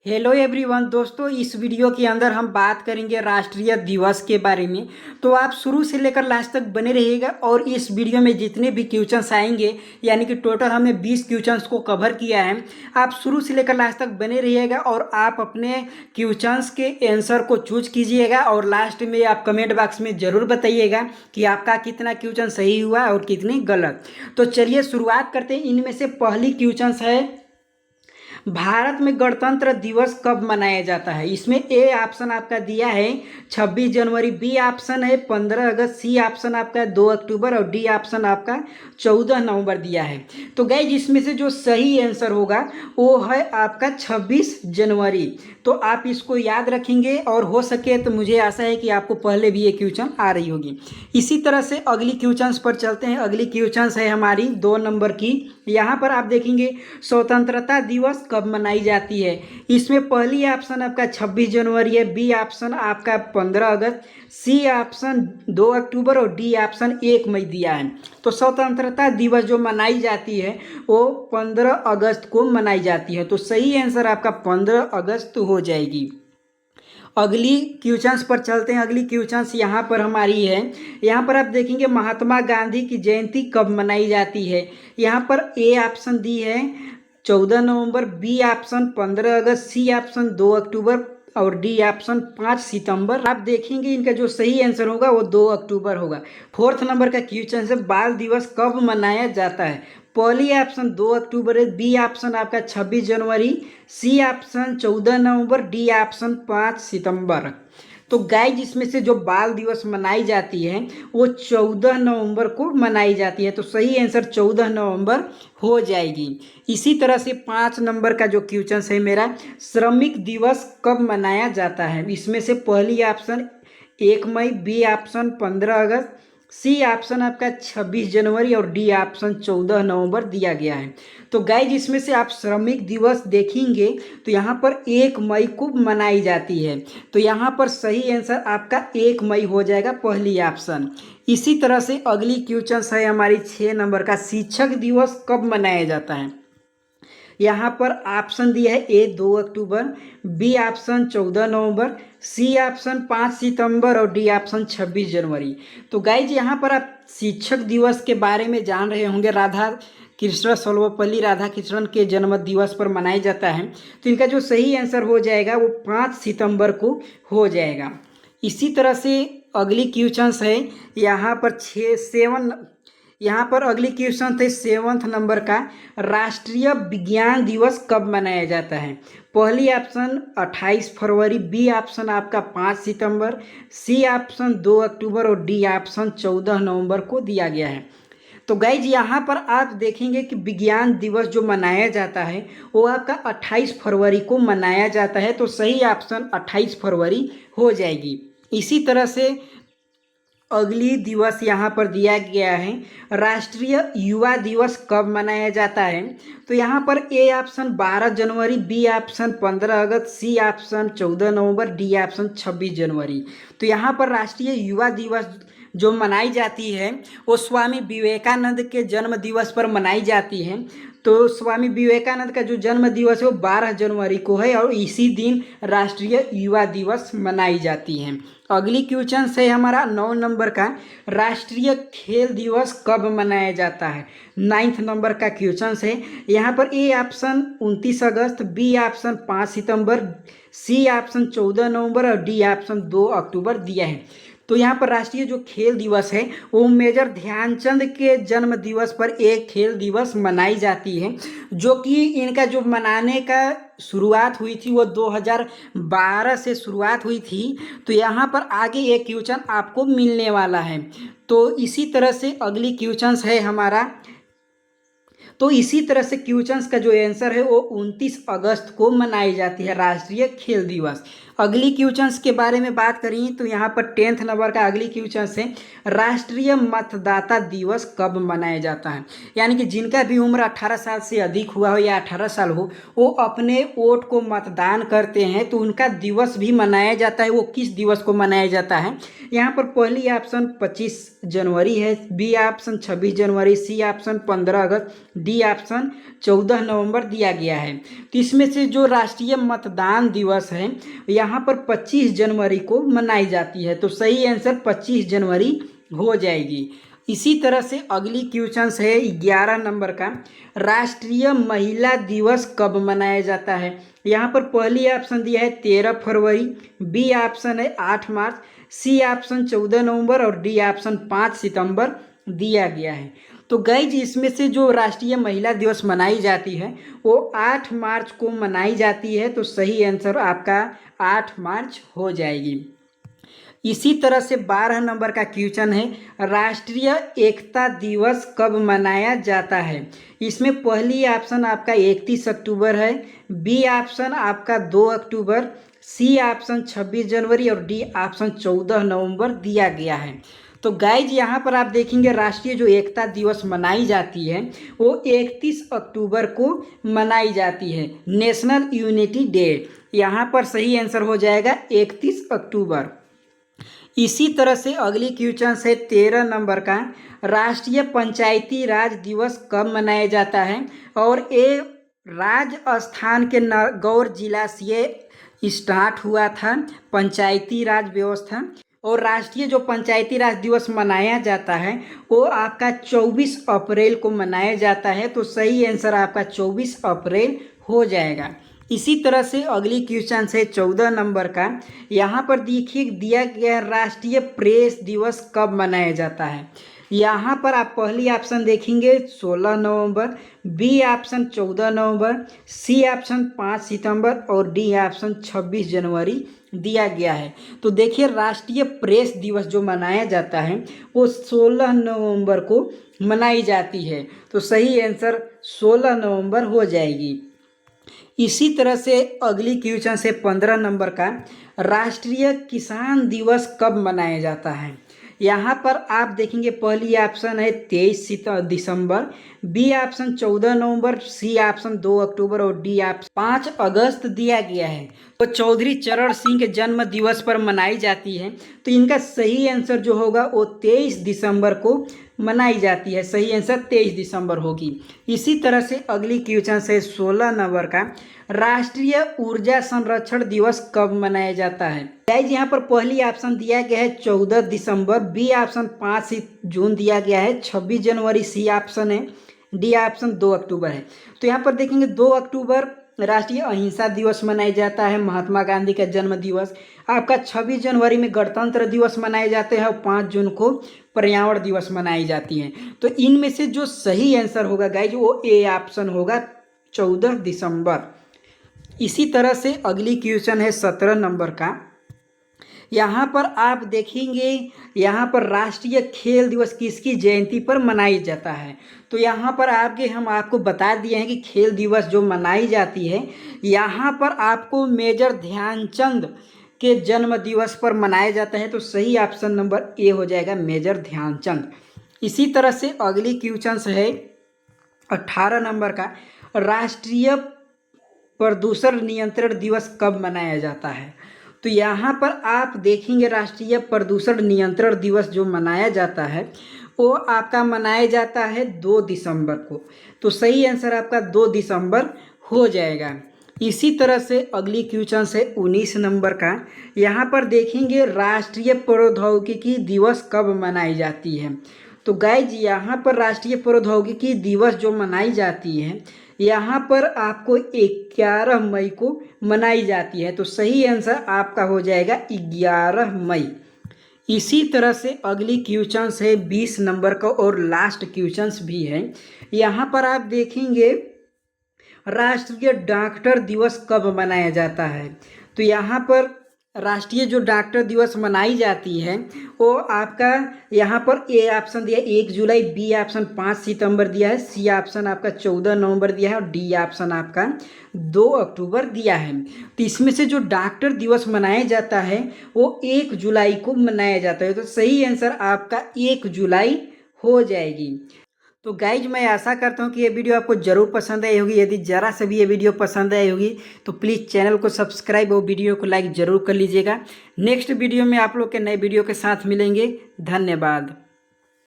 Hello everyone दोस्तों, इस video के अंदर हम बात करेंगे राष्ट्रीय दिवस के बारे में। तो आप शुरू से लेकर लास्ट तक बने रहिएगा और इस वीडियो में जितने भी क्वेश्चंस आएंगे, यानी कि टोटल हमने 20 क्वेश्चंस को कवर किया है। आप शुरू से लेकर लास्ट तक बने रहिएगा और आप अपने क्वेश्चंस के आंसर को चूज कीजिएगा और लास्ट में आप कमेंट बॉक्स में ज़रूर बताइएगा कि आपका कितना क्वेश्चन सही हुआ और कितनी गलत। तो चलिए शुरुआत करते हैं। इनमें से पहली क्वेश्चंस है, भारत में गणतंत्र दिवस कब मनाया जाता है? इसमें ए ऑप्शन आपका दिया है 26 जनवरी, बी ऑप्शन है 15 अगस्त, सी ऑप्शन आपका 2 अक्टूबर और डी ऑप्शन आपका 14 नवंबर दिया है। तो गाइज इसमें से जो सही आंसर होगा वो है आपका 26 जनवरी। तो आप इसको याद रखेंगे और हो सके तो मुझे आशा है कि आपको पहले भी ये क्वेश्चन आ रही होगी। इसी तरह से अगली क्वेश्चंस पर चलते हैं। अगली क्वेश्चंस है हमारी 2 नंबर की। यहाँ पर आप देखेंगे स्वतंत्रता दिवस कब मनाई जाती है। इसमें पहली ऑप्शन आपका 26 जनवरी है, बी ऑप्शन आपका 15 अगस्त, सी ऑप्शन 2 अक्टूबर और डी ऑप्शन 1 मई दिया है। तो स्वतंत्रता दिवस जो मनाई जाती है वो 15 अगस्त को मनाई जाती है। तो सही आंसर आपका 15 अगस्त हो जाएगी। अगली क्वेश्चंस पर चलते हैं। अगली क्वेश्चंस यहाँ पर हमारी है। यहाँ पर आप देखेंगे महात्मा गांधी की जयंती कब मनाई जाती है। यहाँ पर ए ऑप्शन दी है 14 नवंबर, बी ऑप्शन 15 अगस्त, सी ऑप्शन 2 अक्टूबर और डी ऑप्शन 5 सितंबर। आप देखेंगे इनका जो सही आंसर होगा वो 2 अक्टूबर होगा। फोर्थ नंबर का क्वेश्चन है, बाल दिवस कब मनाया जाता है। पहली ऑप्शन 2 अक्टूबर है, बी ऑप्शन आपका 26 जनवरी, सी ऑप्शन 14 नवंबर, डी ऑप्शन 5 सितंबर। तो गाइज इसमें से जो बाल दिवस मनाई जाती है वो 14 नवंबर को मनाई जाती है। तो सही आंसर 14 नवंबर हो जाएगी। इसी तरह से 5 नंबर का जो क्वेश्चन है मेरा, श्रमिक दिवस कब मनाया जाता है। इसमें से पहली ऑप्शन 1 मई, बी ऑप्शन 15 अगस्त, सी ऑप्शन आपका 26 जनवरी और डी ऑप्शन 14 नवंबर दिया गया है। तो गाइज इसमें से आप श्रमिक दिवस देखेंगे तो यहाँ पर 1 मई को मनाई जाती है। तो यहाँ पर सही आंसर आपका 1 मई हो जाएगा, पहली ऑप्शन। इसी तरह से अगली क्वेश्चन है हमारी 6 नंबर का, शिक्षक दिवस कब मनाया जाता है। यहाँ पर ऑप्शन दिया है ए 2 अक्टूबर, बी ऑप्शन 14 नवंबर, सी ऑप्शन 5 सितंबर और डी ऑप्शन 26 जनवरी। तो गाइज यहाँ पर आप शिक्षक दिवस के बारे में जान रहे होंगे। राधा कृष्ण सर्वपल्ली राधाकृष्णन के जन्म दिवस पर मनाया जाता है। तो इनका जो सही आंसर हो जाएगा वो 5 सितंबर को हो जाएगा। इसी तरह से अगली क्वेश्चन है यहाँ पर 7 यहाँ पर अगली क्वेश्चन थे 7th नंबर का, राष्ट्रीय विज्ञान दिवस कब मनाया जाता है। पहली ऑप्शन 28 फरवरी, बी ऑप्शन आपका 5 सितंबर, सी ऑप्शन 2 अक्टूबर और डी ऑप्शन 14 नवंबर को दिया गया है। तो गाइज यहाँ पर आप देखेंगे कि विज्ञान दिवस जो मनाया जाता है वो आपका 28 फरवरी को मनाया जाता है। तो सही ऑप्शन 28 फरवरी हो जाएगी। इसी तरह से अगली दिवस यहाँ पर दिया गया है, राष्ट्रीय युवा दिवस कब मनाया जाता है। तो यहाँ पर ए ऑप्शन 12 जनवरी, बी ऑप्शन 15 अगस्त, सी ऑप्शन 14 नवंबर, डी ऑप्शन 26 जनवरी। तो यहाँ पर राष्ट्रीय युवा दिवस जो मनाई जाती है वो स्वामी विवेकानंद के जन्म दिवस पर मनाई जाती है। तो स्वामी विवेकानंद का जो जन्म दिवस है वो 12 जनवरी को है और इसी दिन राष्ट्रीय युवा दिवस मनाई जाती है। अगली क्वेश्चन है हमारा 9 नंबर का, राष्ट्रीय खेल दिवस कब मनाया जाता है। 9th नंबर का क्वेश्चन है। यहाँ पर ए ऑप्शन 29 अगस्त, बी ऑप्शन 5 सितंबर, सी ऑप्शन 14 नवंबर और डी ऑप्शन 2 अक्टूबर दिया है। तो यहाँ पर राष्ट्रीय जो खेल दिवस है वो मेजर ध्यानचंद के जन्म दिवस पर एक खेल दिवस मनाई जाती है, जो कि इनका जो मनाने का शुरुआत हुई थी वो 2012 से शुरुआत हुई थी। तो यहाँ पर आगे एक क्वेश्चन आपको मिलने वाला है। तो इसी तरह से अगली क्वेश्चन है हमारा, तो इसी तरह से क्वेश्चंस का जो आंसर है वो 29 अगस्त को मनाई जाती है राष्ट्रीय खेल दिवस। अगली क्वेश्चंस के बारे में बात करें तो यहाँ पर 10th नंबर का अगली क्वेश्चन है, राष्ट्रीय मतदाता दिवस कब मनाया जाता है। यानी कि जिनका भी उम्र 18 साल से अधिक हुआ हो या 18 साल हो वो अपने वोट को मतदान करते हैं, तो उनका दिवस भी मनाया जाता है। वो किस दिवस को मनाया जाता है। यहाँ पर पहली ऑप्शन 25 जनवरी है, बी ऑप्शन 26 जनवरी, सी ऑप्शन 15 अगस्त, डी ऑप्शन 14 नवंबर दिया गया है। तो इसमें से जो राष्ट्रीय मतदान दिवस है यहाँ पर 25 जनवरी को मनाई जाती है, तो सही आंसर 25 जनवरी हो जाएगी। इसी तरह से अगली क्वेश्चन है 11 नंबर का, राष्ट्रीय महिला दिवस कब मनाया जाता है। यहाँ पर पहली ऑप्शन दिया है 13 फरवरी, बी ऑप्शन है 8 मार्च, सी ऑप्शन 14 नवंबर और डी ऑप्शन 5 सितंबर दिया गया है। तो गाइज इसमें से जो राष्ट्रीय महिला दिवस मनाई जाती है वो 8 मार्च को मनाई जाती है, तो सही आंसर आपका 8 मार्च हो जाएगी। इसी तरह से 12 नंबर का क्वेश्चन है, राष्ट्रीय एकता दिवस कब मनाया जाता है। इसमें पहली ऑप्शन आपका 31 अक्टूबर है, बी ऑप्शन आपका 2 अक्टूबर, सी ऑप्शन 26 जनवरी और डी ऑप्शन 14 नवंबर दिया गया है। तो गाइज यहाँ पर आप देखेंगे राष्ट्रीय जो एकता दिवस मनाई जाती है वो 31 अक्टूबर को मनाई जाती है, नेशनल यूनिटी डे। यहाँ पर सही आंसर हो जाएगा 31 अक्टूबर। इसी तरह से अगली क्वेश्चन है 13 नंबर का, राष्ट्रीय पंचायती राज दिवस कब मनाया जाता है और ये राजस्थान के नागौर जिला से स्टार्ट हुआ था पंचायती राज व्यवस्था। और राष्ट्रीय जो पंचायती राज दिवस मनाया जाता है वो आपका 24 अप्रैल को मनाया जाता है, तो सही आंसर आपका 24 अप्रैल हो जाएगा। इसी तरह से अगली क्वेश्चन है 14 नंबर का, यहाँ पर देखिए दिया गया राष्ट्रीय प्रेस दिवस कब मनाया जाता है। यहाँ पर आप पहली ऑप्शन देखेंगे 16 नवंबर, बी ऑप्शन 14 नवंबर, सी ऑप्शन 5 सितंबर और डी ऑप्शन 26 जनवरी दिया गया है। तो देखिए राष्ट्रीय प्रेस दिवस जो मनाया जाता है वो 16 नवंबर को मनाई जाती है, तो सही आंसर 16 नवंबर हो जाएगी। इसी तरह से अगली क्वेश्चन से 15 नंबर का, राष्ट्रीय किसान दिवस कब मनाया जाता है। यहाँ पर आप देखेंगे पहली ऑप्शन है 23 दिसंबर, बी ऑप्शन 14 नवंबर, सी ऑप्शन 2 अक्टूबर और डी ऑप्शन 5 अगस्त दिया गया है। तो चौधरी चरण सिंह के जन्म दिवस पर मनाई जाती है, तो इनका सही आंसर जो होगा वो 23 दिसंबर को मनाई जाती है, सही आंसर 23 दिसंबर होगी। इसी तरह से अगली क्वेश्चन है 16 नंबर का, राष्ट्रीय ऊर्जा संरक्षण दिवस कब मनाया जाता है। गाइज यहाँ पर पहली ऑप्शन दिया गया है 14 दिसंबर, बी ऑप्शन 5 जून दिया गया है, 26 जनवरी सी ऑप्शन है, डी ऑप्शन 2 अक्टूबर है। तो यहाँ पर देखेंगे 2 अक्टूबर राष्ट्रीय अहिंसा दिवस मनाया जाता है, महात्मा गांधी का जन्म दिवस। आपका 26 जनवरी में गणतंत्र दिवस मनाए जाते हैं और 5 जून को पर्यावरण दिवस मनाई जाती है। तो इनमें से जो सही आंसर होगा गाइज वो ए ऑप्शन होगा 14 दिसंबर। इसी तरह से अगली क्वेश्चन है 17 नंबर का, यहाँ पर आप देखेंगे यहाँ पर राष्ट्रीय खेल दिवस किसकी जयंती पर मनाई जाता है। तो यहाँ पर हम आपको बता दिए हैं कि खेल दिवस जो मनाई जाती है यहाँ पर आपको मेजर ध्यानचंद के जन्म दिवस पर मनाया जाता है, तो सही ऑप्शन नंबर ए हो जाएगा मेजर ध्यानचंद। इसी तरह से अगली क्वेश्चन है 18 नंबर का, राष्ट्रीय प्रदूषण नियंत्रण दिवस कब मनाया जाता है। तो यहाँ पर आप देखेंगे राष्ट्रीय प्रदूषण नियंत्रण दिवस जो मनाया जाता है वो आपका मनाया जाता है 2 दिसंबर को, तो सही आंसर आपका 2 दिसंबर हो जाएगा। इसी तरह से अगली क्वेश्चन है 19 नंबर का, यहाँ पर देखेंगे राष्ट्रीय प्रौद्योगिकी दिवस कब मनाई जाती है। तो गाइज यहाँ पर राष्ट्रीय प्रौद्योगिकी दिवस जो मनाई जाती है यहाँ पर आपको 11 मई को मनाई जाती है, तो सही आंसर आपका हो जाएगा 11 मई। इसी तरह से अगली क्वेश्चंस है 20 नंबर का और लास्ट क्वेश्चंस भी है। यहाँ पर आप देखेंगे राष्ट्रीय डॉक्टर दिवस कब मनाया जाता है। तो यहाँ पर राष्ट्रीय जो डॉक्टर दिवस मनाई जाती है वो आपका यहाँ पर ए ऑप्शन दिया है 1 जुलाई, बी ऑप्शन 5 सितंबर दिया है, सी ऑप्शन आपका 14 नवंबर दिया है और डी ऑप्शन आपका 2 अक्टूबर दिया है। तो इसमें से जो डॉक्टर दिवस मनाया जाता है वो 1 जुलाई को मनाया जाता है, तो सही आंसर आपका 1 जुलाई हो जाएगी। तो गाइज मैं आशा करता हूँ कि ये वीडियो आपको ज़रूर पसंद आई होगी। यदि ज़रा से भी ये वीडियो पसंद आई होगी तो प्लीज़ चैनल को सब्सक्राइब और वीडियो को लाइक ज़रूर कर लीजिएगा। नेक्स्ट वीडियो में आप लोग के नए वीडियो के साथ मिलेंगे। धन्यवाद।